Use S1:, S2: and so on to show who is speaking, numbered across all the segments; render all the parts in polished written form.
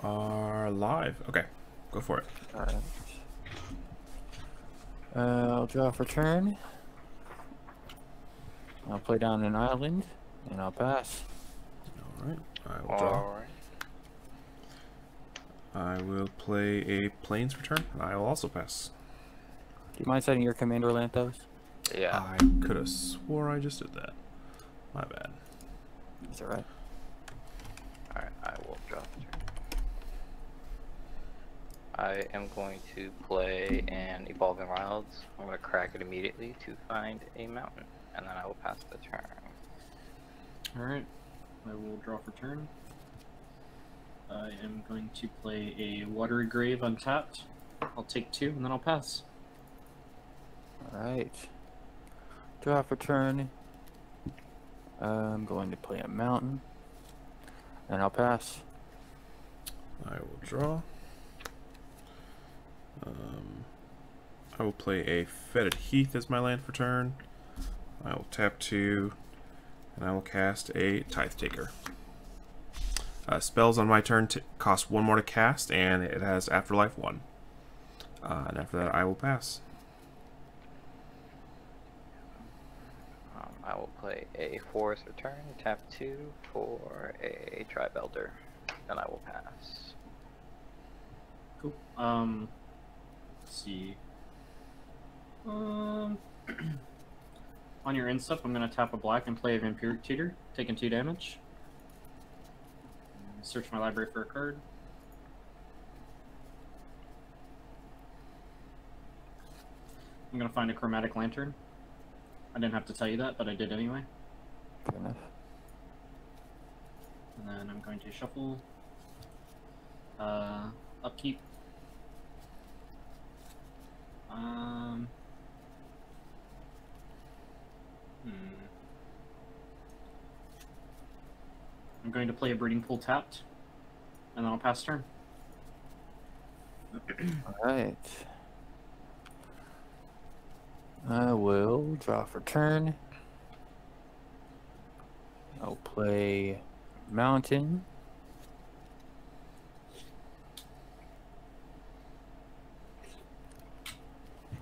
S1: are live. Okay, go for it.
S2: Alright. I'll draw for turn. I'll play down an island, and I'll pass.
S1: Alright, I will draw.
S3: Alright.
S1: I will play a plains for turn, and I will also pass.
S2: Do you mind setting your commander Lanthos?
S3: Yeah.
S1: I could have swore I just did that. My bad.
S2: Is that right?
S3: Alright, I will draw the turn. I am going to play an Evolving Wilds. I'm going to crack it immediately to find a mountain, and then I will pass the turn.
S4: Alright, I will draw for turn. I am going to play a Watery Grave untapped. I'll take 2, and then I'll pass.
S2: Alright. Draw for turn. I'm going to play a mountain, and I'll pass.
S1: I will draw. I will play a Fetid Heath as my land for turn. I will tap 2, and I will cast a Tithe Taker. Spells on my turn cost 1 more to cast, and it has Afterlife 1. And after that, I will pass.
S3: I will play a Forest Return, tap 2 for a Tribe Elder, then I will pass.
S4: Cool. Let's see. On your end step, I'm going to tap a black and play a Vampiric Tutor, taking 2 damage. Search my library for a card. I'm going to find a Chromatic Lantern. I didn't have to tell you that, but I did anyway.
S2: Fair enough.
S4: And then I'm going to shuffle. Upkeep. I'm going to play a Breeding Pool tapped, and then I'll pass turn.
S2: Alright. I will draw for turn. I'll play mountain.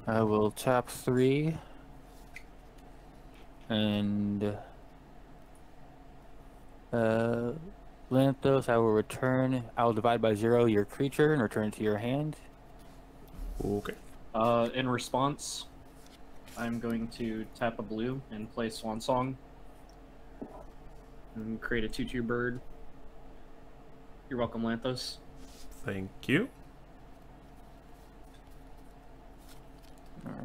S2: I will tap 3. And Lanthos, I will return. I will divide by 0 your creature and return it to your hand.
S1: Okay.
S4: In response, I'm going to tap a blue and play Swan Song. And create a 2/2 bird. You're welcome, Lanthos.
S1: Thank you.
S2: Alright.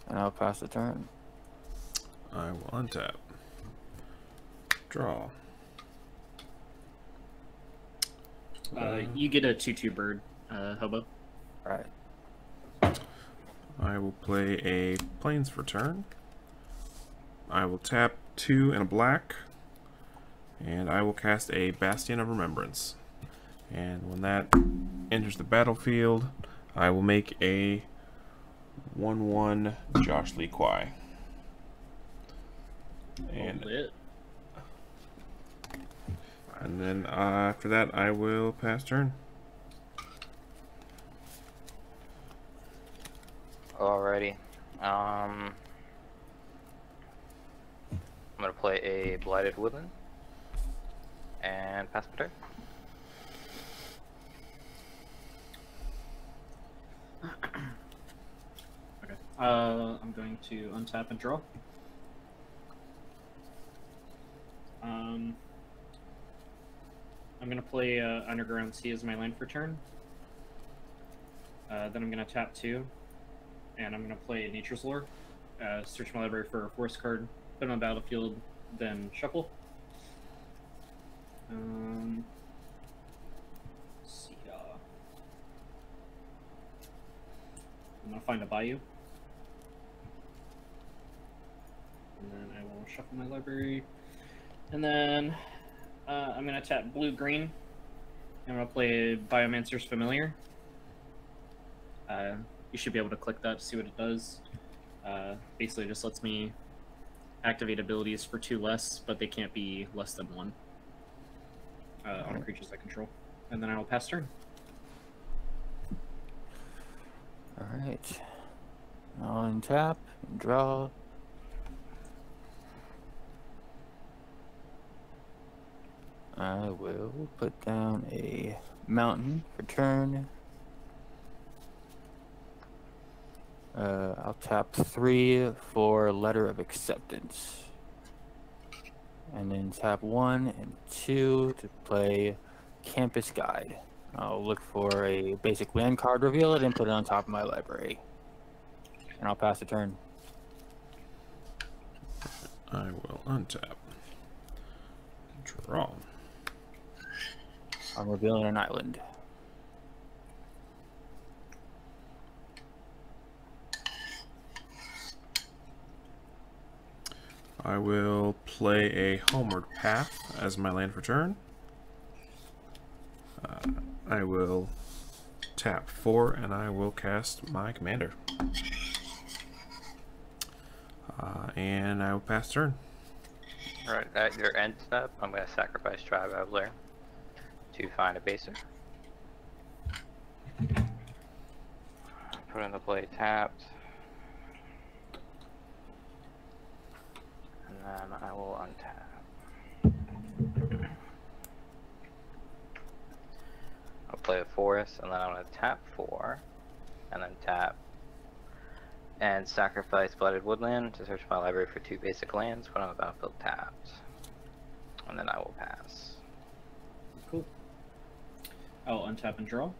S2: And I'll pass the turn.
S1: I will untap. Draw.
S4: You get a 2/2 bird, Hobo.
S2: Alright.
S1: I will play a plains for turn. I will tap 2 and a black, and I will cast a Bastion of Remembrance. And when that enters the battlefield, I will make a 1/1 Josh Lee Kwai. And then after that, I will pass turn.
S3: Alrighty. I'm gonna play a Blighted Woodland and pass the turn.
S4: Okay. I'm going to untap and draw. I'm going to play Underground Sea as my land for turn. Then I'm going to tap 2, and I'm going to play Nature's Lore. Search my library for a forest card, put it on the battlefield, then shuffle. Let's see. I'm going to find a Bayou. And then I will shuffle my library. And then I'm going to tap blue-green. I'm going to play Biomancer's Familiar. You should be able to click that to see what it does. Basically just lets me activate abilities for 2 less, but they can't be less than 1 on creatures I control. And then I will pass turn.
S2: Alright. I'll untap and draw. I will put down a mountain for turn. I'll tap 3 for Letter of Acceptance. And then tap 1 and 2 to play Campus Guide. I'll look for a basic land card, reveal it, and put it on top of my library. And I'll pass the turn.
S1: I will untap. Draw.
S2: I'm revealing an island.
S1: I will play a Homeward Path as my land for turn. I will tap 4 and I will cast my commander. And I will pass turn.
S3: Alright, at your end step, I'm going to sacrifice Tribe Traveler to find a baser. Put in the play tapped. And then I will untap. I'll play a forest, and then I'm going to tap 4, and then tap and sacrifice Blighted Woodland to search my library for 2 basic lands when I'm about to build tapped. And then I will pass.
S4: Cool. I'll untap and draw.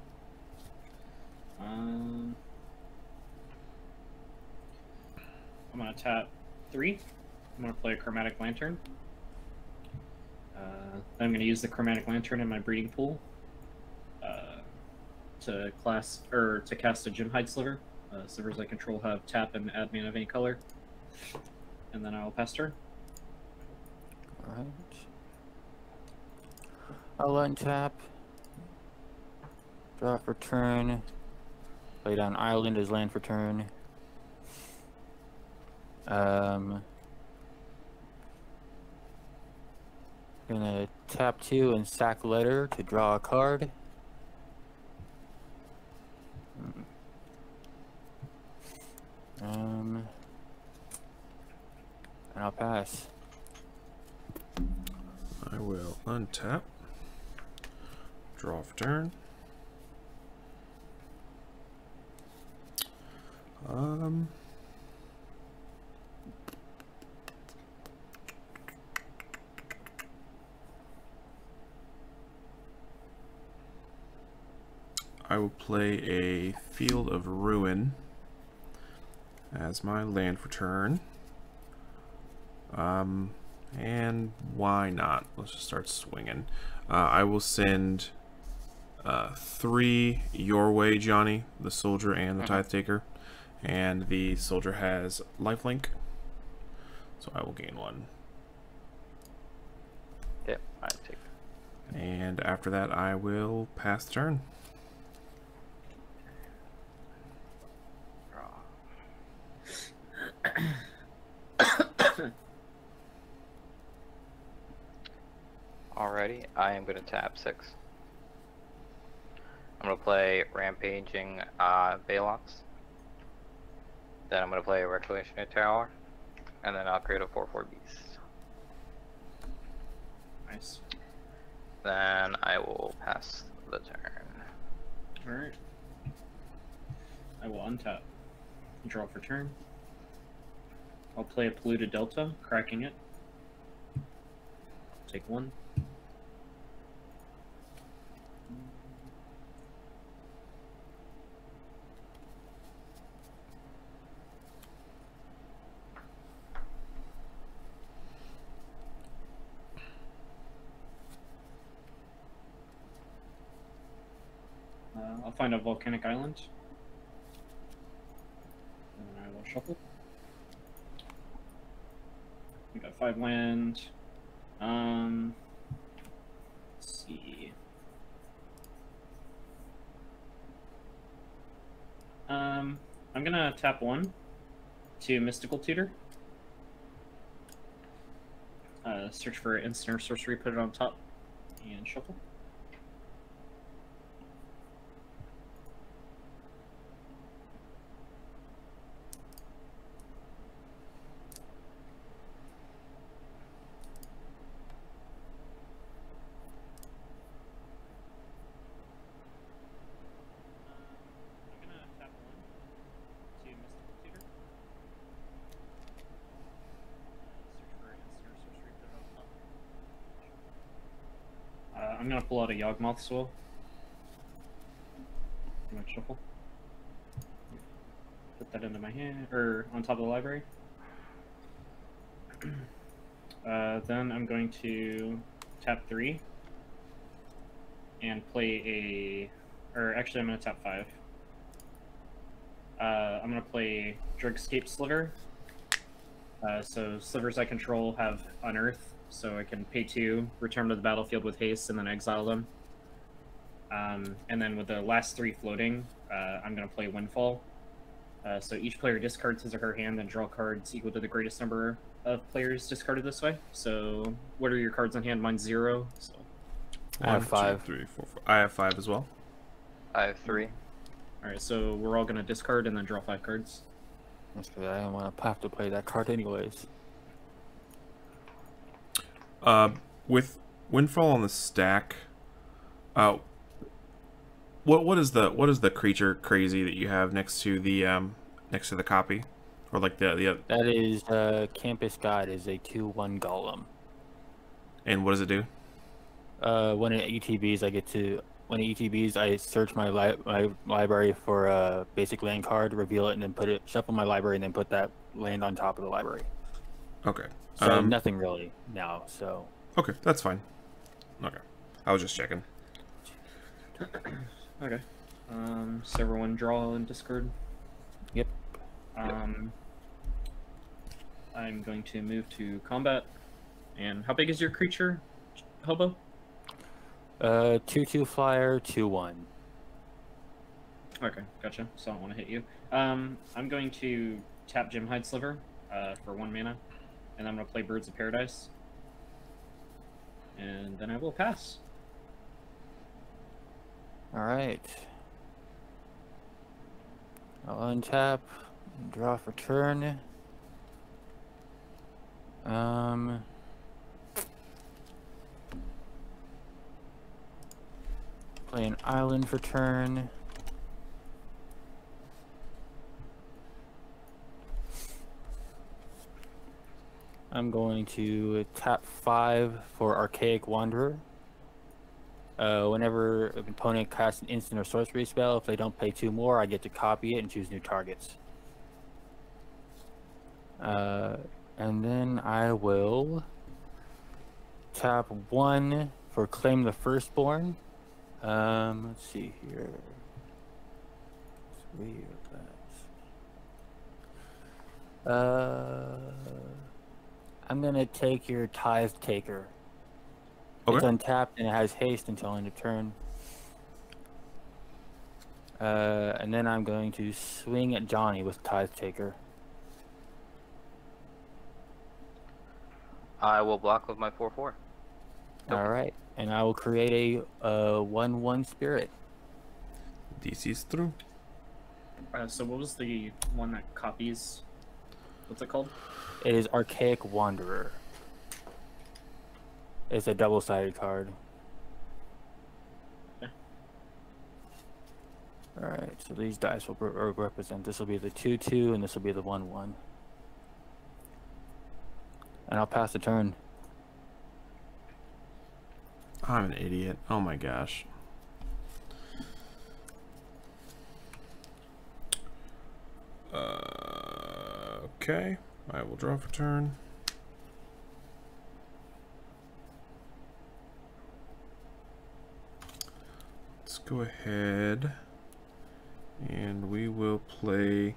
S4: I'm gonna tap 3. I'm gonna play a Chromatic Lantern. Then I'm gonna use the Chromatic Lantern in my breeding pool to cast a Gem Hide Sliver. Slivers I control have tap and add mana of any color. And then I'll pass turn.
S2: Alright. I'll untap. Draw for turn. Play down island as land for turn. Gonna tap 2 and sack letter to draw a card. And I'll pass.
S1: I will untap. Draw for turn. I will play a Field of Ruin as my land for turn. And why not? Let's just start swinging. I will send 3 your way, Johnny, the soldier and the tithe taker. And the soldier has lifelink, so I will gain 1.
S3: Yep, I take.
S1: And after that, I will pass the turn.
S3: Alrighty, I am going to tap 6. I'm going to play Rampaging Balox. Then I'm going to play a Reclamation Tower. And then I'll create a 4/4 beast.
S4: Nice.
S3: Then I will pass the turn.
S4: Alright. I will untap. Draw for turn. I'll play a Polluted Delta, cracking it. Take 1. I'll find a volcanic island. And then I will shuffle. We got 5 land. Let's see. I'm gonna tap 1 to Mystical Tutor. Search for instant or sorcery, put it on top, and shuffle. I'm gonna tap 1 to Mystical Tutor. Search for instant or sorcery, put it on top. I'm gonna pull out a Yawgmoth Soul. I'm gonna shuffle. Put that into my hand, or on top of the library. Then I'm going to tap 3 and play or actually I'm gonna tap 5. I'm gonna play Drugscape Sliver. So slivers I control have Unearth, so I can pay 2, return to the battlefield with haste, and then exile them. And then with the last 3 floating, I'm going to play Windfall. So each player discards his or her hand and draw cards equal to the greatest number of players discarded this way. So what are your cards on hand? Mine's 0. So
S2: I have 5.
S1: 2, 3, 4, 5. I have 5 as well.
S3: I have 3.
S4: Alright, so we're all going to discard and then draw 5 cards.
S2: That's good. I don't want to have to play that card anyways.
S1: With Windfall on the stack, what is the creature crazy that you have next to the copy, or like the
S2: That is Campus Guide is a 2/1 golem.
S1: and what does it do?
S2: When it ETBs, I search my library for a basic land card, reveal it, and then shuffle my library, and then put that land on top of the library.
S1: Okay.
S2: So nothing really now. So.
S1: Okay, that's fine. Okay, I was just checking.
S4: Okay. So everyone draw and discard.
S2: Yep.
S4: I'm going to move to combat. And how big is your creature, Hobo?
S2: 2/2 flyer, 2/1.
S4: Okay, gotcha. So I don't want to hit you. I'm going to tap Gemhide Sliver for 1 mana, and I'm going to play Birds of Paradise. And then I will pass.
S2: Alright. I'll untap, draw for turn. Play an island for turn. I'm going to tap 5 for Archaic Wanderer. Whenever an opponent casts an instant or sorcery spell, if they don't pay 2 more, I get to copy it and choose new targets. And then I will tap 1 for Claim the Firstborn. Let's see here. 3 of that. I'm gonna take your Tithe Taker.
S1: Okay.
S2: It's untapped and it has haste until end of turn. And then I'm going to swing at Johnny with Tithe Taker.
S3: I will block with my 4/4.
S2: Alright, and I will create a 1/1 spirit.
S1: DC's through.
S4: So what was the one that copies? What's it called?
S2: It is Archaic Wanderer. It's a double-sided card.
S4: Okay.
S2: Alright, so these dice will represent, this will be the 2/2 and this will be the 1/1. And I'll pass the turn.
S1: I'm an idiot. Oh my gosh. Okay, I will draw for turn. Let's go ahead and we will play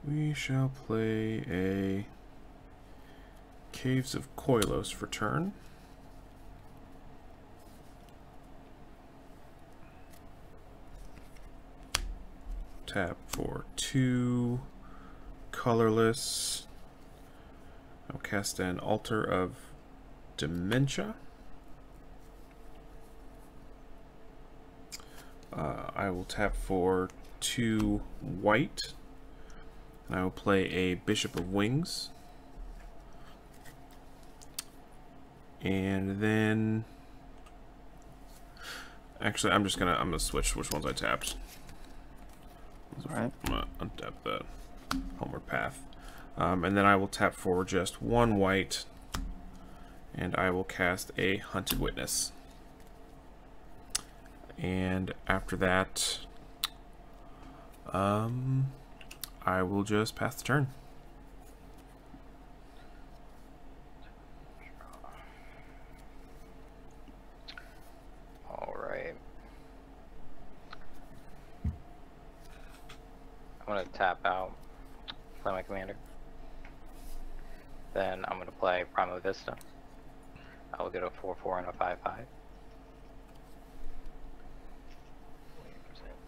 S1: we shall play a Caves of Koilos for turn. Tap for 2, colorless. I'll cast an Altar of Dementia. I will tap for 2 white, and I will play a Bishop of Wings. And then, actually, I'm gonna switch which ones I tapped.
S2: All right.
S1: I'm gonna untap the Homeward Path, and then I will tap for just 1 white, and I will cast a Hunted Witness. And after that, I will just pass the turn.
S3: All right. I'm gonna tap out, play my commander. Then I'm gonna play Prima Vista. I will get a 4/4 and a 5/5.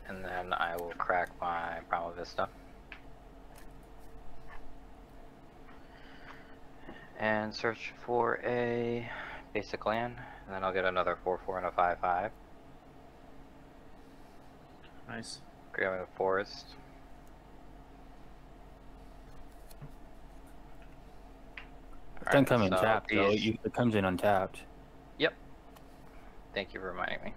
S3: And then I will crack my Prima Vista. And search for a basic land. And then I'll get another 4/4 and a 5/5.
S4: Nice.
S3: Grabbing a forest.
S2: It doesn't come in tapped, though. It comes in untapped.
S3: Yep. Thank you for reminding me.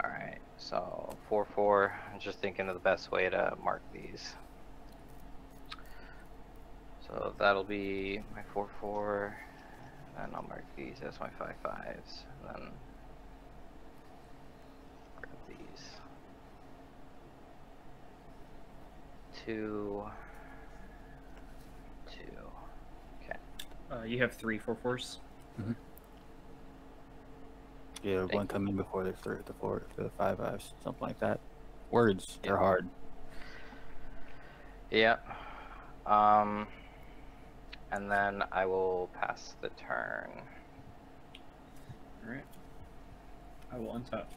S3: Alright, so 4/4. I'm just thinking of the best way to mark these. So that'll be my 4/4, and I'll mark these as my 5/5s, and then grab these. 2, 2. Okay.
S4: You have 3 4/4s.
S2: Mm-hmm. Yeah, one coming before the 3, the 4, the 5/5s, something like that. Words, they're hard.
S3: Yeah. And then I will pass the turn.
S4: Alright. I will untap.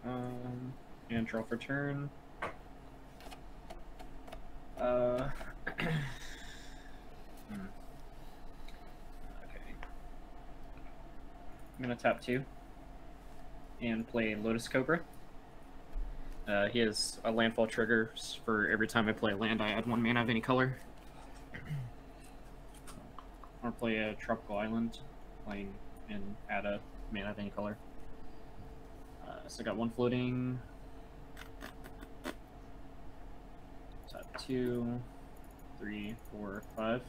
S4: And draw for turn. Okay. I'm gonna tap 2 and play Lotus Cobra. He has a landfall trigger for every time I play a land I add 1 mana of any color. Or play a Tropical Island, playing and add a mana of any color. So I got 1 floating. Tap 2, 3, 4, 5.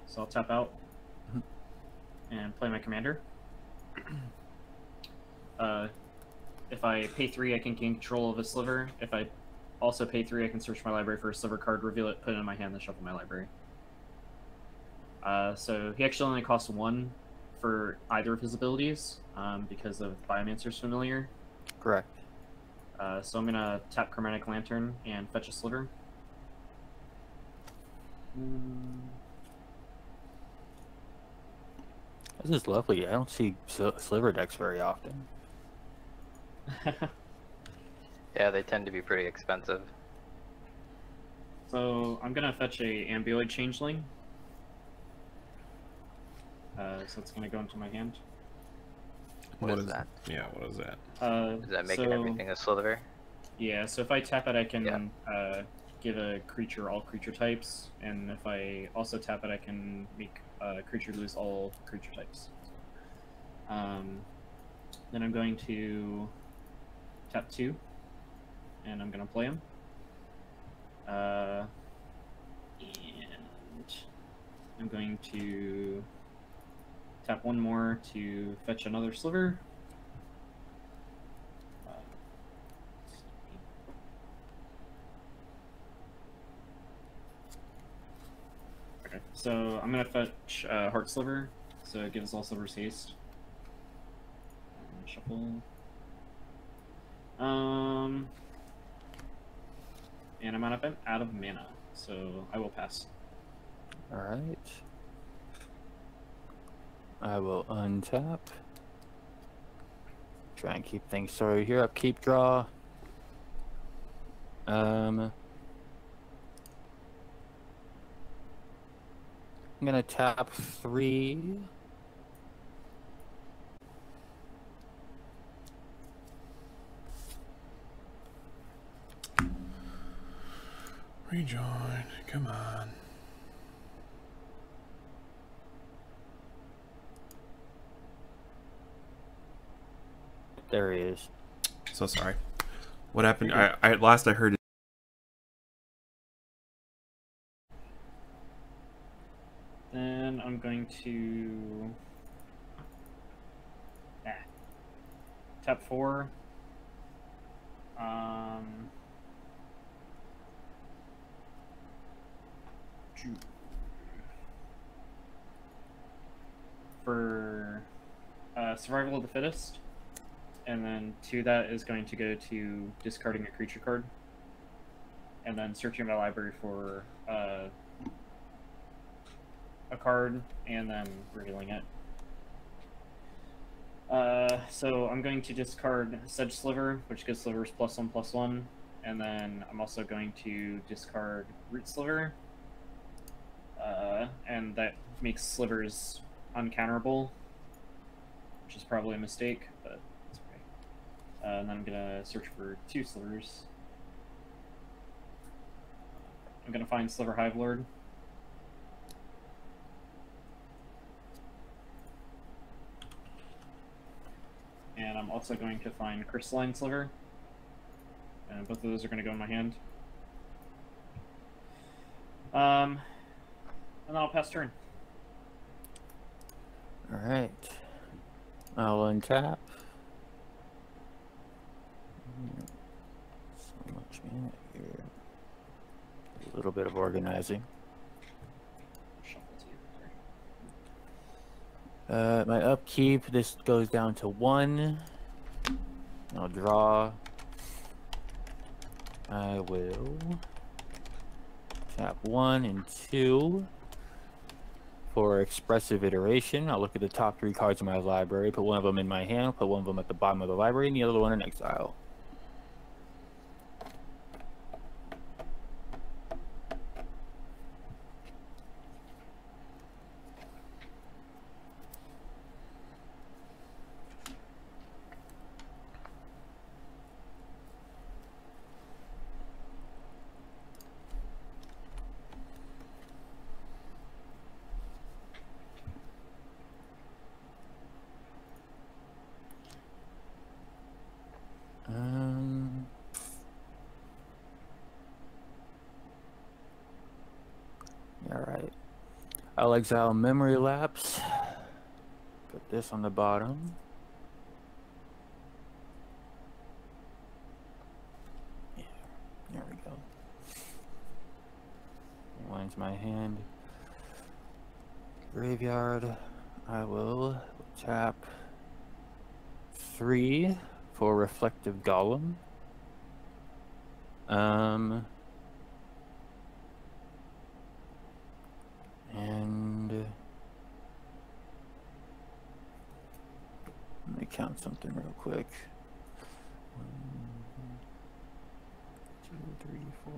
S4: So I'll tap out and play my commander. If I pay 3, I can gain control of a Sliver. If I also pay 3, I can search my library for a Sliver card, reveal it, put it in my hand, then shuffle my library. So he actually only costs 1 for either of his abilities, because of Biomancer's Familiar.
S2: Correct.
S4: So I'm gonna tap Chromatic Lantern and fetch a Sliver.
S2: This is lovely. I don't see Sliver decks very often.
S3: Yeah, they tend to be pretty expensive.
S4: So I'm gonna fetch a Ambioid Changeling. So it's gonna go into my hand.
S3: What is that?
S1: Yeah, what is that?
S3: Is that making everything a Sliver?
S4: Yeah, so if I tap it, I can give a creature all creature types, and if I also tap it, I can make a creature lose all creature types. Then I'm going to tap 2, and I'm going to play him. And I'm going to tap 1 more to fetch another Sliver. Okay, so I'm going to fetch Heart Sliver, so it gives all Slivers haste. Shuffle. And I'm out of mana, so I will pass.
S2: Alright. I will untap. Try and keep things sorted here. Upkeep, draw. I'm gonna tap 3.
S1: Rejoin. Come on.
S2: There he is.
S1: So sorry. What happened? I at last I heard it.
S4: Then I'm going to tap 4. For survival of the fittest, and then 2 that is going to go to discarding a creature card, and then searching my library for a card, and then revealing it. So I'm going to discard Sedge Sliver, which gives Slivers +1/+1, and then I'm also going to discard Root Sliver, and that makes Slivers uncounterable, which is probably a mistake, but it's okay. And then I'm gonna search for 2 Slivers. I'm gonna find Sliver Hivelord. And I'm also going to find Crystalline Sliver. And both of those are going to go in my hand. And then I'll pass turn.
S2: Alright. I'll untap. So much in it here. A little bit of organizing.
S4: Shuffle to you.
S2: My upkeep, this goes down to 1. I'll draw. I will tap 1 and 2 for expressive iteration. I'll look at the top 3 cards in my library, put one of them in my hand, put one of them at the bottom of the library, and the other one in exile. Alright. I'll exile Memory Lapse. Put this on the bottom. Yeah, there we go. One into my hand. Graveyard. I will tap 3 for Reflective Golem. And let me count something real quick. 1, 2, 3, 4,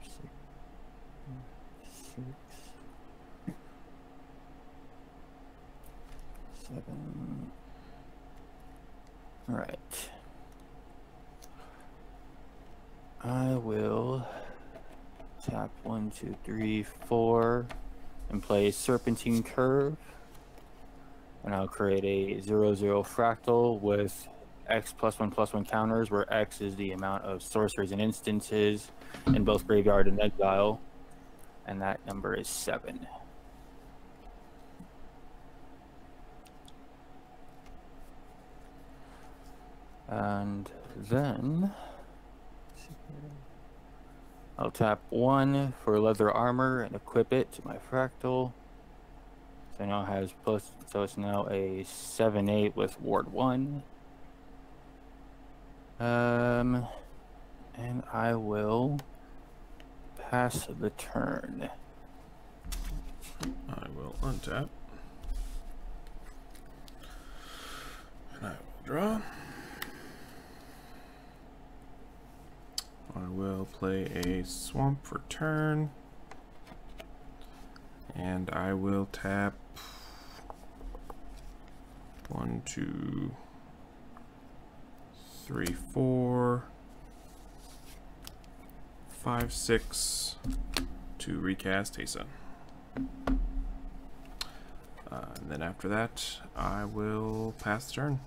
S2: 5, 6, 7. All right. I will tap 1, 2, 3, 4 and play Serpentine Curve. And I'll create a 0/0 fractal with X +1/+1 counters, where X is the amount of sorceries and instances in both graveyard and exile. And that number is 7. And then I'll tap 1 for leather armor and equip it to my fractal. So now it has so it's now a 7/8 with ward 1. And I will pass the turn.
S1: I will untap. And I will draw. I will play a swamp for turn. And I will tap 1, 2, 3, 4, 5, 6 to recast Teysa. And then after that, I will pass the turn.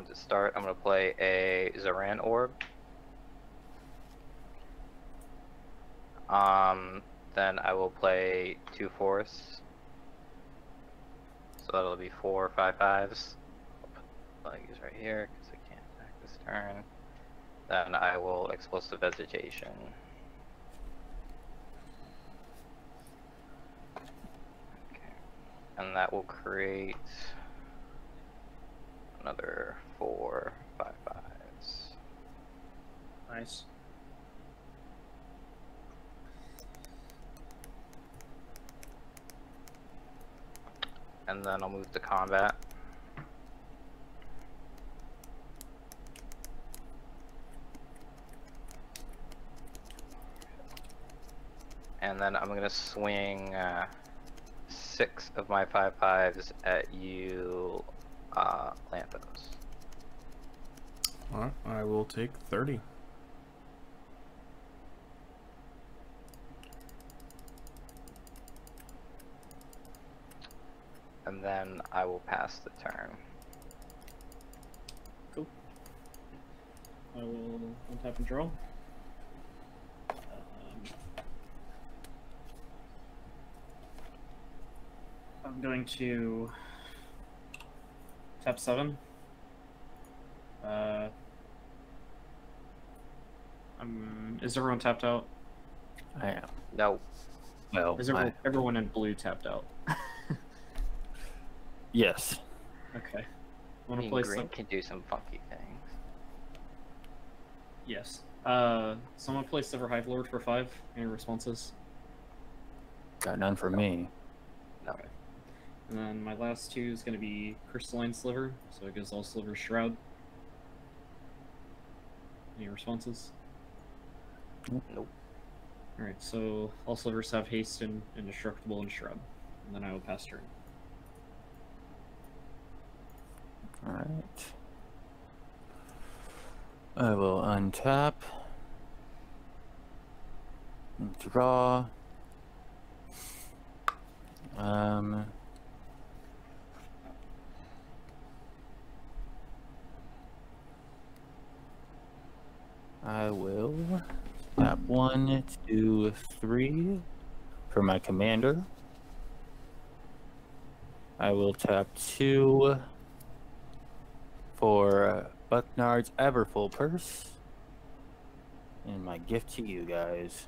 S3: To start, I'm going to play a Veyran orb. Then I will play 2 forests. So that'll be 4 5/5s. I'll put these right here because I can't attack this turn. Then I will explosive vegetation. Okay. And that will create another 4 5/5s.
S4: Nice.
S3: And then I'll move to combat. And then I'm going to swing 6 of my 5/5s at you, Lanthos.
S1: Alright, I will take 30.
S3: And then I will pass the turn.
S4: Cool. I will untap and draw. I'm going to tap 7. Is everyone tapped out?
S2: I am.
S3: No.
S2: Well,
S4: Is everyone in blue tapped out?
S2: yes.
S4: Okay. I want to
S3: Being
S4: play
S3: green
S4: some.
S3: can do some funky things.
S4: Yes. So I'm gonna play Sliver Hive Lord for 5. Any responses?
S2: Got none for me.
S3: No.
S4: Okay. And then my last 2 is gonna be Crystalline Sliver, so it gives all Sliver Shroud. Any responses?
S3: Nope.
S4: Alright, so all Slivers have Haste and Indestructible and Shroud. And then I will pass turn.
S2: Alright. I will untap. Draw. I will tap 1, 2, 3 for my commander. I will tap 2 for Bucknard's Everfull Purse. And my gift to you guys.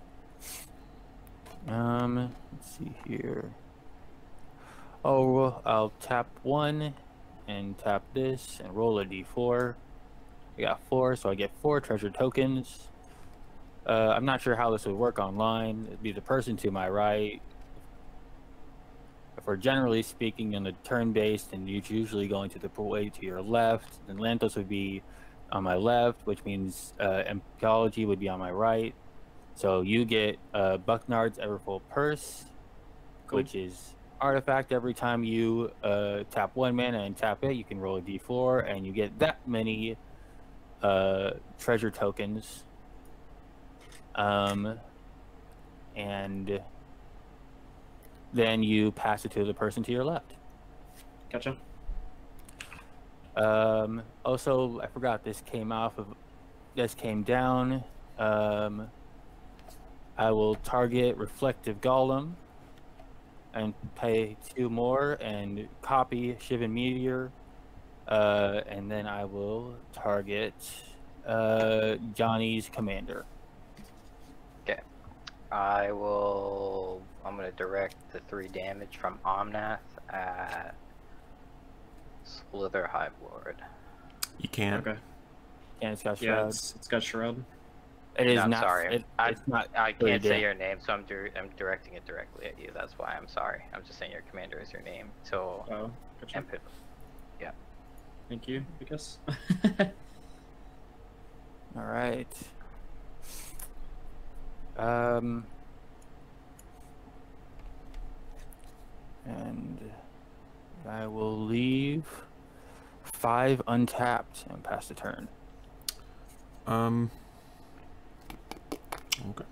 S2: Let's see here. Oh, I'll tap 1 and tap this and roll a d4. I got 4, so I get 4 treasure tokens. I'm not sure how this would work online. It'd be the person to my right. If we're generally speaking in the turn-based, and you're usually going to the way to your left, then Lanthos would be on my left, which means Empology would be on my right. So you get Bucknard's Everfull Purse,
S4: Cool.
S2: which is artifact. Every time you tap 1 mana and tap it, you can roll a d4, and you get that many treasure tokens. And then you pass it to the person to your left.
S4: Gotcha.
S2: Also, I forgot this came down. I will target Reflective Golem and pay 2 more and copy Shivan Meteor. And then I will target Johnny's commander.
S3: Okay. I'm going to direct the 3 damage from Omnath at Slither Hive Lord.
S1: You can't.
S4: Okay.
S2: And it's got
S4: Yeah,
S2: Shroud.
S4: it's got Shroud.
S2: It is
S3: No, I'm
S2: not.
S3: sorry.
S2: It's not.
S3: I
S2: for
S3: can't say
S2: day.
S3: your name, so I'm directing it directly at you. That's why I'm sorry. I'm just saying your commander is your name. So,
S4: Oh, gotcha.
S3: and yeah.
S4: Thank you, I guess.
S2: All right. And I will leave 5 untapped and pass the turn.
S1: Okay.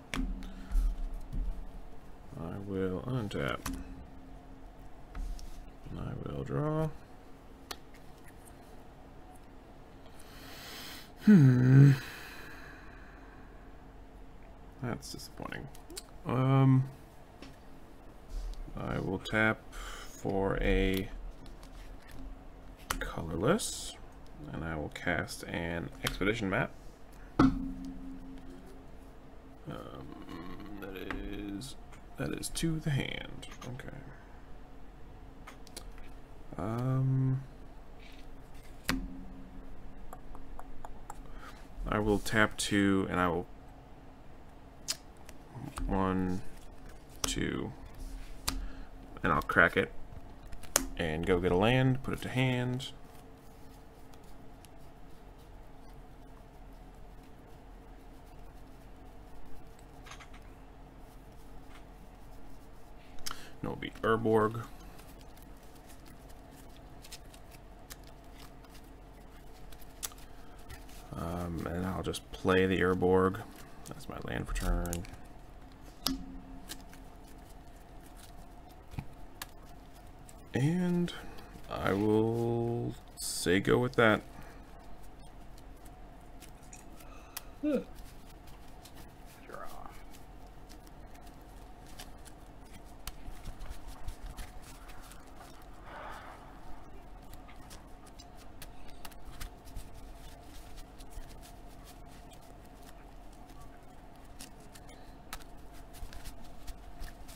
S1: I will untap. And I will draw. That's disappointing. I will tap for a colorless, and I will cast an expedition map. That is to the hand. Okay. I will tap 2, and I will 1, 2, and I'll crack it and go get a land, put it to hand. And it'll be Urborg. And I'll just play the Urborg. That's my land for turn. And I will say go with that.
S3: Draw.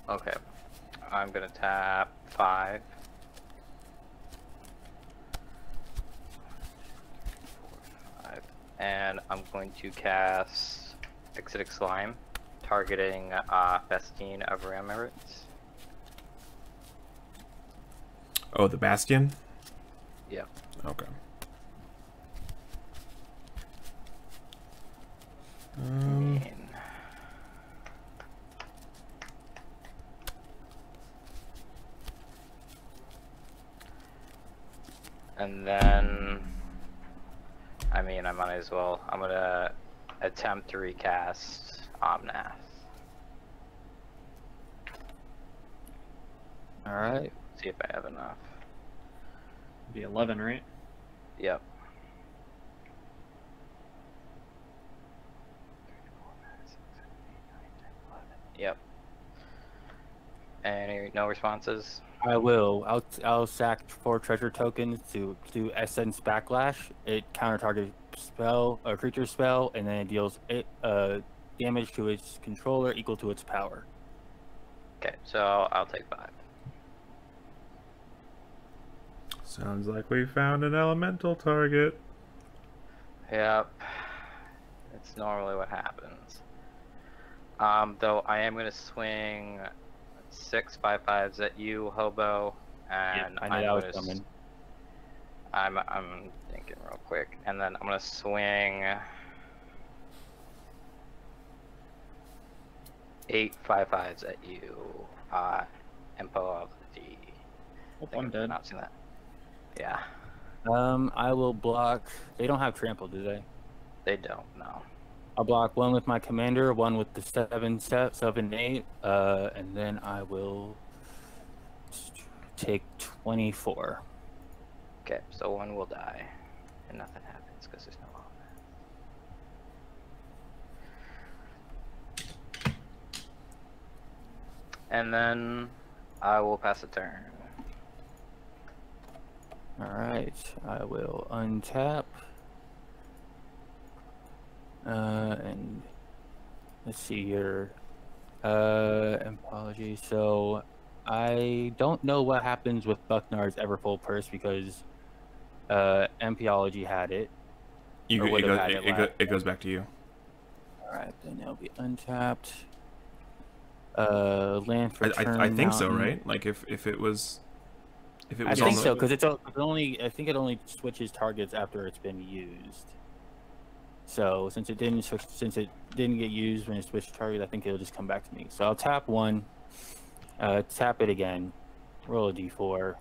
S3: Okay, I'm gonna tap 5. 5. And I'm going to cast Acidic Slime, targeting Festine of Remembrance.
S1: Oh, the Bastion?
S3: Yep.
S1: Okay.
S3: And then, I mean, I might as well. I'm gonna attempt to recast Omnath.
S2: All right.
S3: See if I have enough.
S4: Be 11, right?
S3: Yep. Yep. Any no responses?
S2: I will. I'll sack 4 treasure tokens to do Essence Backlash. It counter target spell or creature spell, and then it deals damage to its controller equal to its power.
S3: Okay, so I'll take 5.
S1: Sounds like we found an elemental target.
S3: Yep. It's normally what happens. Though I am gonna swing 6 5/5s at you, Hobo, and
S2: I knew that was coming.
S3: I'm thinking real quick, and then I'm gonna swing 8 5/5s at you, Empo of the D.
S4: Oh, I'm dead.
S3: Not seen that. Yeah,
S2: I will block. They don't have trample, do they?
S3: they don't know.
S2: I'll block 1 with my commander, 1 with the 7 8, and then I will take 24.
S3: Okay, so 1 will die, and nothing happens because there's no offense. And then I will pass a turn.
S2: Alright, I will untap. And let's see here. Apologies. So I don't know what happens with Bucknard's Everfull Purse because Empyology had it.
S1: It goes back to you.
S2: Alright, then it'll be untapped. Land for turn.
S1: I think so,
S2: mountain.
S1: right? Like if it was
S2: I
S1: on
S2: think
S1: the,
S2: so, because it's only. I think it only switches targets after it's been used. So since it didn't switch, since it didn't get used when it switched target, I think it'll just come back to me. So I'll tap one, tap it again, roll a d4.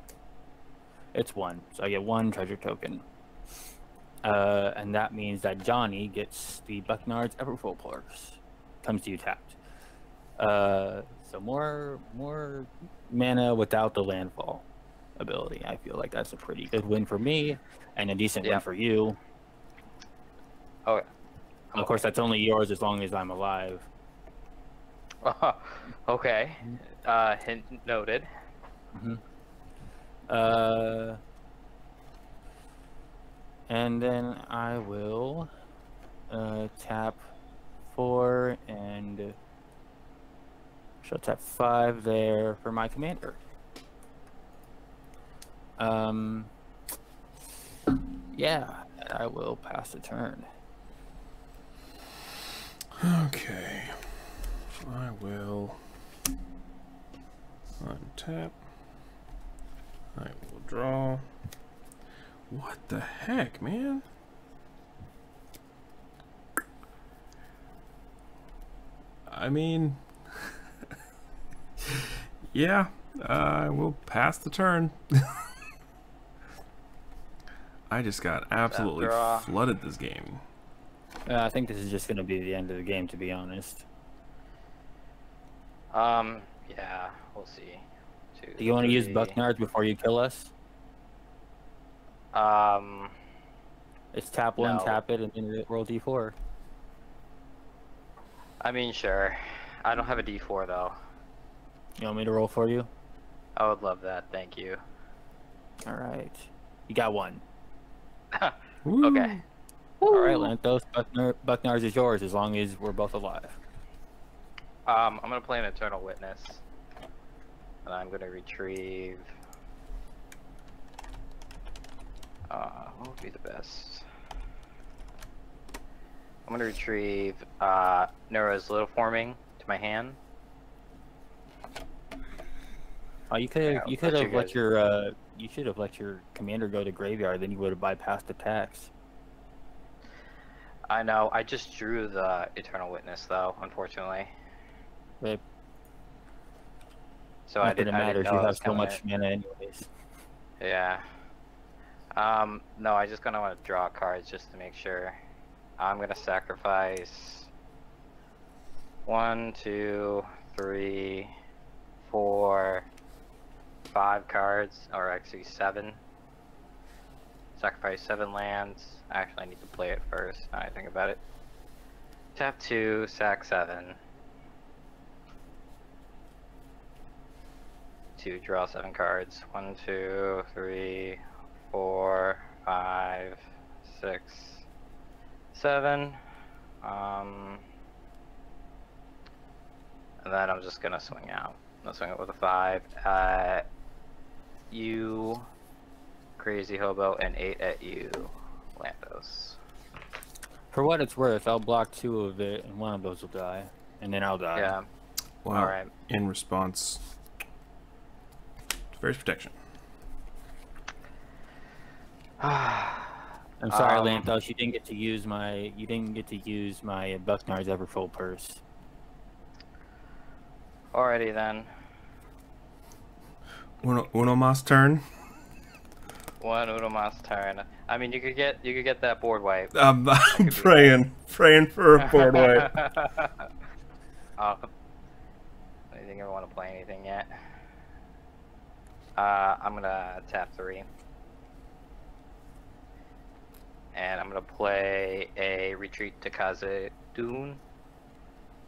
S2: It's 1, so I get 1 treasure token. And that means that Johnny gets the Bucknard's Everfull Purse. Comes to you tapped. So more mana without the landfall ability. I feel like that's a pretty good win for me, and a decent win for you.
S3: Okay.
S2: Of course, that's only yours as long as I'm alive.
S3: Okay. Hint noted.
S2: And then I will tap 4 and she'll tap 5 there for my commander. Yeah, I will pass the turn.
S1: Okay. I will untap. I will draw. What the heck, man? I mean, yeah, I will pass the turn. I just got absolutely flooded this game.
S2: I think this is just going to be the end of the game, to be honest.
S3: Yeah, we'll see. 2,
S2: Do you want to use
S3: 3.
S2: Bucknards before you kill us? It's tap 1,
S3: No.
S2: tap it, and then roll d4.
S3: I mean, sure. I don't have a D4 though.
S2: You want me to roll for you?
S3: I would love that. Thank you.
S2: All right. You got 1.
S1: Woo.
S3: Okay.
S2: All right, Lanthos. Bucknards is yours as long as we're both alive.
S3: I'm gonna play an Eternal Witness, and I'm gonna retrieve. What would be the best? I'm gonna retrieve Neura's Little Forming to my hand.
S2: Oh, you could
S3: Yeah,
S2: you could have let
S3: guys-
S2: your you should have let your commander go to graveyard. Then you would have bypassed attacks.
S3: I know. I just drew the Eternal Witness though, unfortunately.
S2: But
S3: So I didn't
S2: matter.
S3: know
S2: You
S3: it
S2: have
S3: was
S2: so
S3: coming
S2: much
S3: in.
S2: mana anyways.
S3: Yeah. No, I just gonna want to draw cards just to make sure. I'm gonna sacrifice 1, 2, 3, 4, 5 cards, or actually 7. Sacrifice 7 lands. Actually, I need to play it first. Now I think about it. Tap 2, sack 7. To draw 7 cards. 1, 2, 3, 4, 5, 6, 7. And then I'm just gonna swing out. I'll swing it with a 5 at you, Crazy Hobo, and 8 at you, Lanthos.
S2: For what it's worth, I'll block 2 of it, and one of those will die, and then I'll die.
S3: Yeah.
S1: Well,
S3: Alright.
S1: in response to Fairy's Protection.
S2: I'm sorry, Lanthos. You didn't get to use my Bucknard's Everfull Purse.
S3: Alrighty then.
S1: Uno mas turn.
S3: One Unoma's turn. I mean, you could get that board wipe.
S1: I'm praying for a board wipe.
S3: I think I want to play anything yet. I'm gonna tap 3. And I'm gonna play a Retreat to Khazad-dûm,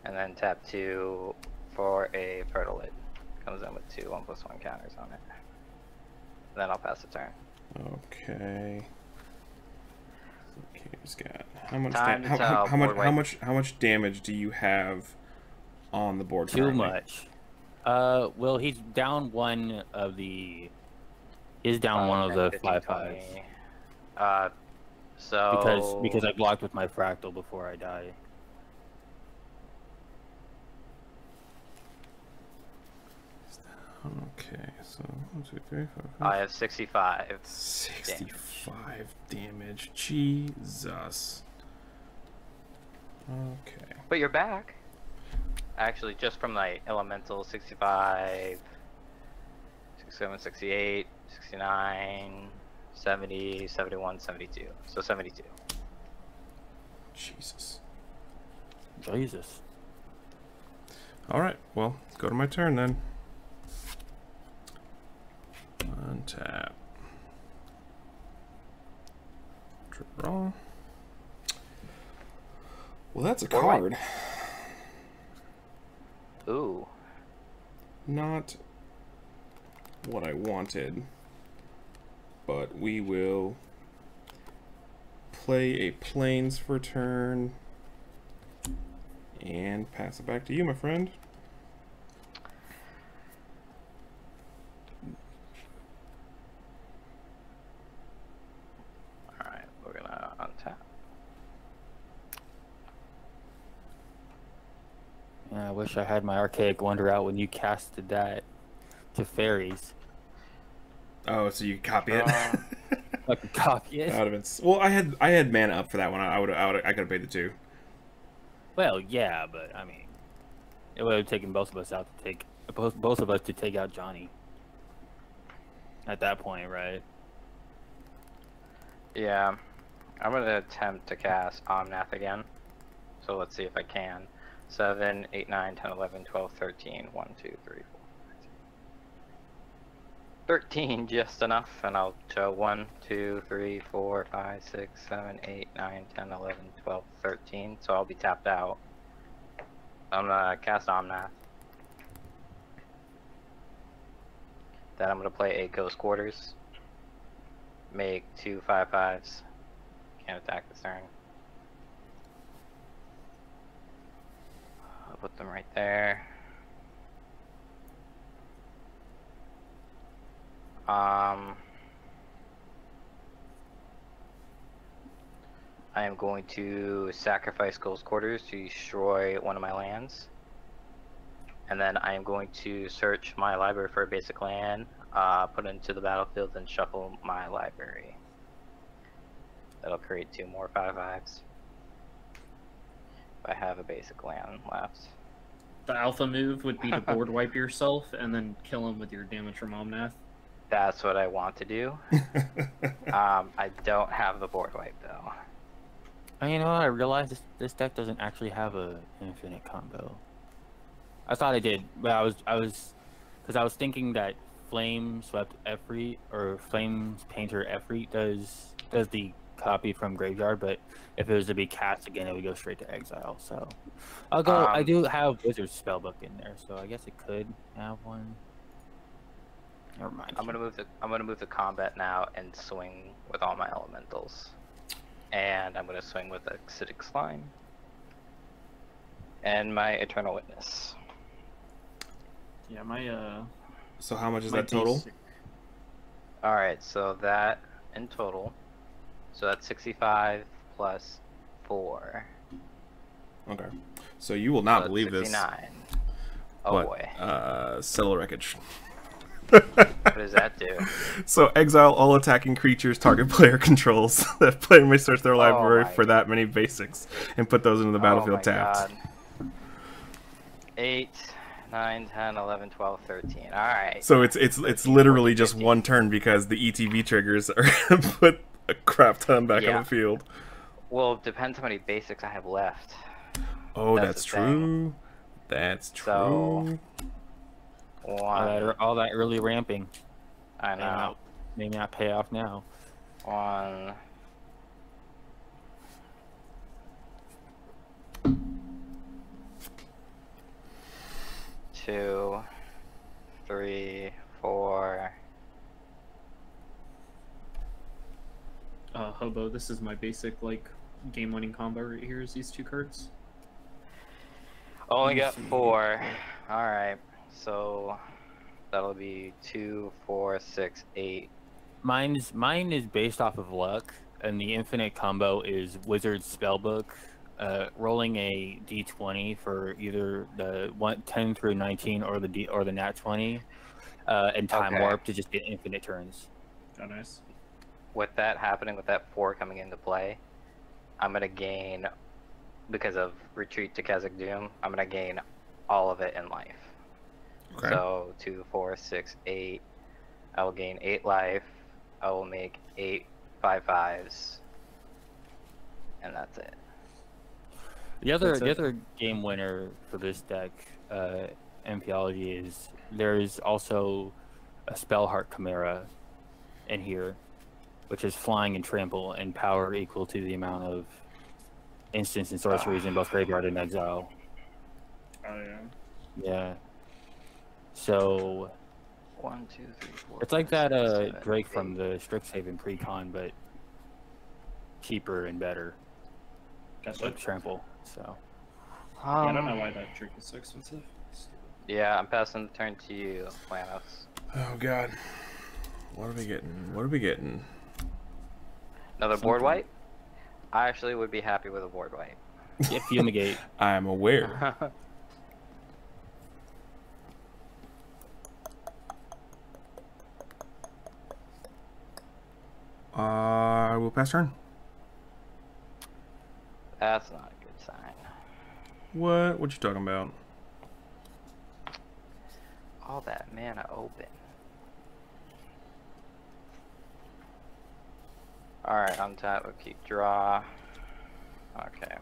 S3: and then tap 2 for a Fertilid. Comes in with 2 1+1 counters on it. Then I'll pass the turn.
S1: Okay. Okay, he's got how much?
S3: Time to tell,
S1: How much damage do you have on the board?
S2: Too
S1: currently?
S2: much. Well, he's down one of the. He's down one of the
S3: 15,
S2: 5/5s.
S3: So
S2: Because I blocked with my fractal before I die.
S1: Okay, so 1, 2, 3, 4, 5.
S3: I have 65.
S1: 65 damage. Jesus. Okay.
S3: But you're back. Actually, just from like elemental 65, 67, 68, 69, 70, 71, 72. So 72.
S1: Jesus.
S2: Jesus.
S1: Alright, well, go to my turn then. Untap. Draw. Well, that's a card.
S3: Ooh.
S1: Not what I wanted, but we will play a plains for turn and pass it back to you, my friend.
S3: Alright, we're gonna untap.
S2: Yeah, I wish I had my Archaic Wonder out when you casted that to fairies.
S1: Oh, so you copy it?
S2: I could copy it.
S1: That would have been. Well, I had mana up for that one. I could have paid the 2.
S2: Well, yeah, but I mean, it would have taken both of us out to take both of us to take out Johnny. At that point, right?
S3: Yeah. I'm gonna attempt to cast Omnath again. So let's see if I can. 7, 8, 9, 10, 11, 12, 13. 1, 2, 3, 4. 13, just enough, and I'll show 1, 2, 3, 4, 5, 6, 7, 8, 9, 10, 11, 12, 13. So I'll be tapped out. I'm gonna cast Omnath. Then I'm gonna play a Ghost Quarters. Make 2 5/5s. Can't attack this turn. I'll put them right there. I am going to sacrifice Ghost Quarters to destroy one of my lands. And then I am going to search my library for a basic land, put it into the battlefield, and shuffle my library. That'll create 2 more 5/5s. If I have a basic land left.
S4: The alpha move would be to board wipe yourself and then kill him with your damage from Omnath.
S3: That's what I want to do. I don't have the board wipe though.
S2: And you know what? I realized this deck doesn't actually have a infinite combo. I thought it did, but I was thinking that Flame Swept Efreet or Flames Painter Efreet does the copy from Graveyard, but if it was to be cast again, it would go straight to exile. So I'll go. I do have Wizard Spellbook in there, so I guess it could have one. Never mind.
S3: I'm gonna move the combat now and swing with all my elementals. And I'm gonna swing with Acidic Slime and my Eternal Witness.
S4: Yeah, my
S1: So how much is
S4: my
S1: that total?
S4: basic-
S3: Alright, so that in total. So that's 65 plus 4.
S1: Okay. So you will not
S3: So
S1: believe
S3: 69.
S1: this.
S3: Oh
S1: but,
S3: boy.
S1: Cellar Wreckage.
S3: What does that do?
S1: So exile all attacking creatures target player controls. That player may search their library
S3: my
S1: for that many basics and put those into the battlefield tapped.
S3: 8, 9, 10, 11, 12, 13. Alright.
S1: So it's literally just 1 turn because the ETB triggers are gonna put a crap ton back on the field.
S3: Well, it depends how many basics I have left.
S1: Oh,
S3: That's
S1: that's
S3: the thing.
S1: true. That's true.
S3: So,
S2: All that early ramping.
S3: I know.
S2: May not pay off now.
S3: 1. Two, 3, 4.
S4: Hobo, this is my basic like game-winning combo right here. Is these 2 cards?
S3: Only got 4. Alright, so that'll be 2, 4, 6, 8.
S2: Mine is based off of luck, and the infinite combo is Wizard Spellbook, rolling a d20 for either the 10 through 19 or the nat 20, and time
S3: Okay.
S2: warp to just get infinite turns.
S4: Oh, nice.
S3: With that happening, with that 4 coming into play, I'm gonna gain, because of Retreat to Keswick Doom, I'm gonna gain all of it in life.
S1: Okay.
S3: So 2, 4, 6, 8. I will gain 8 life. I will make 8 5/5s, and that's it.
S2: The other
S4: That's it.
S2: game winner for this deck, MPology, is there's also a Spellheart Chimera in here, which is flying and trample and power equal to the amount of instants and sorceries in both graveyard and exile.
S4: Oh yeah.
S2: Yeah. So
S3: 1, 2, 3, 4.
S2: it's like
S3: 5,
S2: that
S3: 6, 7,
S2: Drake
S3: 8.
S2: from the Strixhaven pre-con, but cheaper and better
S4: Gotcha.
S2: with trample. So
S4: Yeah, I don't know why that trick is so expensive.
S3: Yeah, I'm passing the turn to you, Planos.
S1: Oh god. What are we getting? What are we getting?
S3: Another board
S2: Something.
S3: wipe? I actually would be happy with a board wipe.
S2: get Fumigate.
S1: I'm aware. I will pass turn.
S3: That's not a good sign.
S1: What? What you talking about?
S3: All that mana open. Alright, on top we'll keep draw. Okay.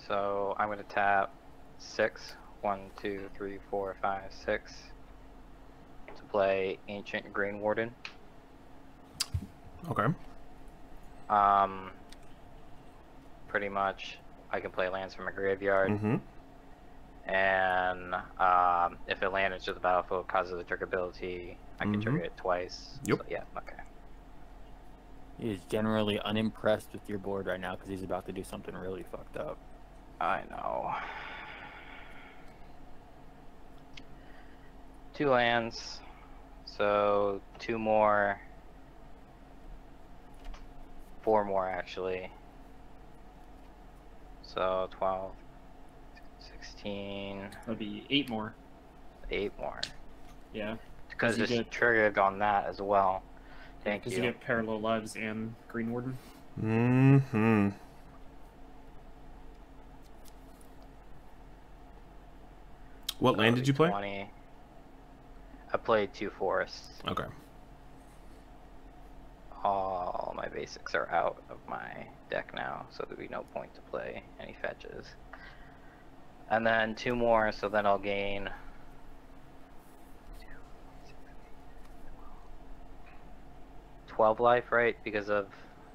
S3: So I'm gonna tap 6. 1, 2, 3, 4, 5, 6 to play Ancient Green Warden.
S1: Okay.
S3: Pretty much I can play lands from a graveyard.
S1: Mm-hmm.
S3: And if a land enters the battlefield because of the trigger ability, I can trigger it twice.
S1: Yep.
S3: So, yeah, okay.
S2: He is generally unimpressed with your board right now because he's about to do something really fucked up.
S3: I know. 2 lands, so 2 more, 4 more actually. So 12, 16,
S4: That'd be 8 more.
S3: 8 more.
S4: Yeah.
S3: Because
S4: you
S3: it's
S4: get-
S3: triggered on that as well. Thank
S4: Because
S3: you.
S4: you get Parallel Lives and Green Warden.
S1: Mm-hmm. What land did you play?
S3: 20. I played 2 forests.
S1: Okay.
S3: All my basics are out of my deck now, so there'll be no point to play any fetches. And then 2 more, so then I'll gain 12 life, right? Because of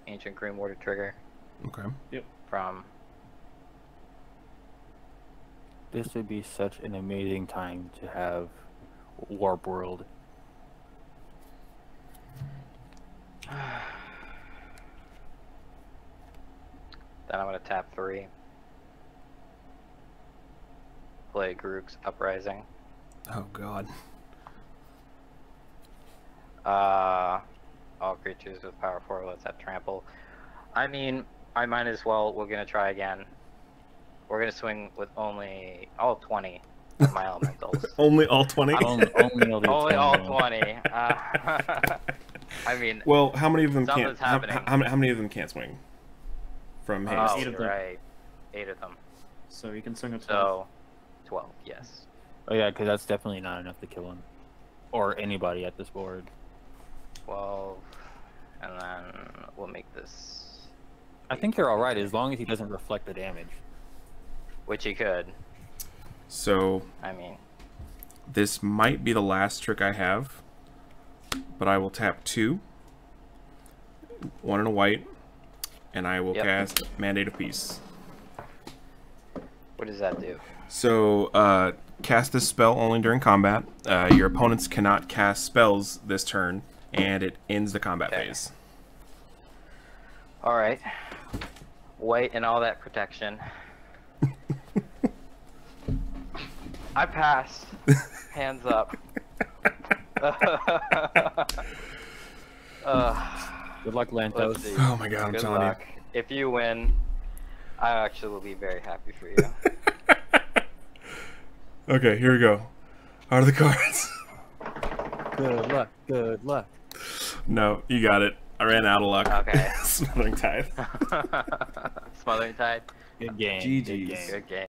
S3: Ancient Green Water trigger
S1: Okay.
S3: from.
S2: This would be such an amazing time to have Warp World.
S3: Then I'm gonna tap 3. Play Grook's Uprising.
S1: Oh god.
S3: All creatures with power 4, let's have trample. I mean, I might as well, we're gonna try again. We're gonna swing with only all 20 of my elementals.
S1: Only all 20?
S2: Only all the
S3: Only all
S2: 10
S3: 20. I mean,
S1: Well, how many of them
S3: Something's
S1: can't?
S3: happening.
S1: How many of them can't swing? From haste.
S3: oh,
S4: 8 of
S3: you're
S4: them.
S3: right. 8 of them.
S4: So you can swing a 12.
S3: So, 12, yes.
S2: Oh yeah, because that's definitely not enough to kill him. Or anybody at this board.
S3: 12, and then we'll make this,
S2: I think you're alright as long as he doesn't reflect the damage.
S3: which he could.
S1: So
S3: I mean,
S1: this might be the last trick I have, but I will tap 2, 1 and a white, and I will
S3: Yep.
S1: cast Mandate of Peace.
S3: what does that do?
S1: So, cast this spell only during combat. Your opponents cannot cast spells this turn, and it ends the combat
S3: Okay.
S1: phase.
S3: Alright. White and all that protection. I pass. Hands up.
S2: Good luck,
S3: Let's
S2: Lantos.
S3: see.
S1: Oh my god, I'm
S3: Good
S1: telling
S3: luck. If you win, I actually will be very happy for you.
S1: you. Okay, here we go. Are the cards?
S2: Good luck. Good luck.
S1: No, you got it. I ran out of luck.
S3: Okay.
S1: Smothering Tithe.
S3: Smothering Tide.
S2: Good game.
S1: GG's.
S2: Good game.
S3: Good game.